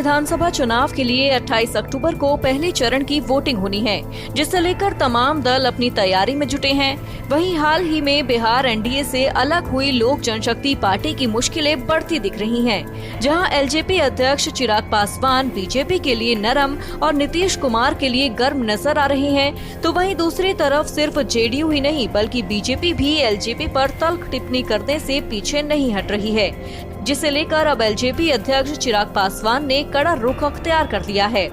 विधानसभा चुनाव के लिए 28 अक्टूबर को पहले चरण की वोटिंग होनी है, जिसे लेकर तमाम दल अपनी तैयारी में जुटे हैं। वहीं हाल ही में बिहार एनडीए से अलग हुई लोक जनशक्ति पार्टी की मुश्किलें बढ़ती दिख रही हैं, जहां एलजेपी अध्यक्ष चिराग पासवान बीजेपी के लिए नरम और नीतीश कुमार के लिए गर्म नजर आ रहे हैं, तो वहीं दूसरी तरफ सिर्फ जेडीयू ही नहीं बल्कि बीजेपी भी एलजेपी पर तल्ख टिप्पणी करने से पीछे नहीं हट रही है, जिसे लेकर अब एलजेपी अध्यक्ष चिराग पासवान ने कड़ा रुख अख्तियार कर लिया है।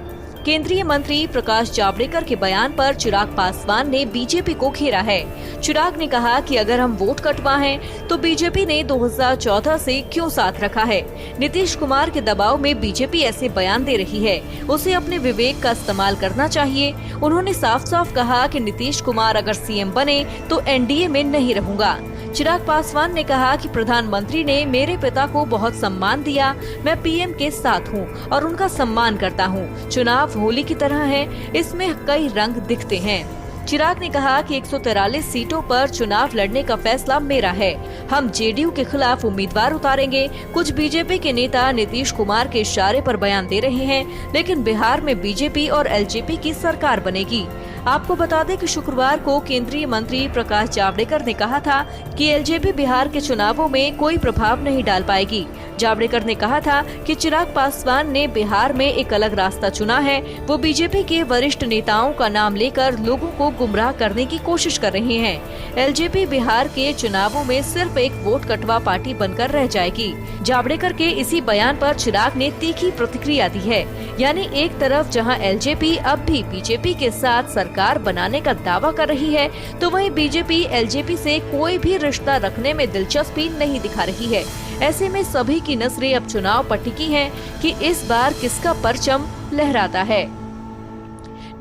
केंद्रीय मंत्री प्रकाश जावड़ेकर के बयान पर चिराग पासवान ने बीजेपी को घेरा है। चिराग ने कहा कि अगर हम वोट कटवाएं तो बीजेपी ने 2014 से क्यों साथ रखा है। नीतीश कुमार के दबाव में बीजेपी ऐसे बयान दे रही है, उसे अपने विवेक का इस्तेमाल करना चाहिए। उन्होंने साफ साफ कहा कि नीतीश कुमार अगर सीएम बने तो एनडीए में नहीं रहूंगा। चिराग पासवान ने कहा कि प्रधानमंत्री ने मेरे पिता को बहुत सम्मान दिया, मैं पीएम के साथ हूं और उनका सम्मान करता हूं। चुनाव होली की तरह है, इसमें कई रंग दिखते हैं। चिराग ने कहा कि 143 सीटों पर चुनाव लड़ने का फैसला मेरा है। हम जेडीयू के खिलाफ उम्मीदवार उतारेंगे। कुछ बीजेपी के नेता नीतीश कुमार के इशारे पर बयान दे रहे हैं, लेकिन बिहार में बीजेपी और एलजेपी की सरकार बनेगी। आपको बता दें कि शुक्रवार को केंद्रीय मंत्री प्रकाश जावड़ेकर ने कहा था कि एलजेपी बिहार के चुनावों में कोई प्रभाव नहीं डाल पाएगी। जावड़ेकर ने कहा था कि चिराग पासवान ने बिहार में एक अलग रास्ता चुना है। वो बीजेपी के वरिष्ठ नेताओं का नाम लेकर लोगों को गुमराह करने की कोशिश कर रहे हैं। एलजेपी बिहार के चुनावों में सिर्फ एक वोट कटवा पार्टी बनकर रह जाएगी। जावड़ेकर के इसी बयान पर चिराग ने तीखी प्रतिक्रिया दी है। यानी एक तरफ जहां एलजेपी अब भी बीजेपी के साथ सरकार बनाने का दावा कर रही है, तो वहीं बीजेपी एलजेपी से कोई भी रिश्ता रखने में दिलचस्पी नहीं दिखा रही है। ऐसे में सभी की नजरें अब चुनाव पर टिकी हैं कि इस बार किसका परचम लहराता है।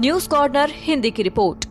न्यूज़ कॉर्नर हिंदी की रिपोर्ट।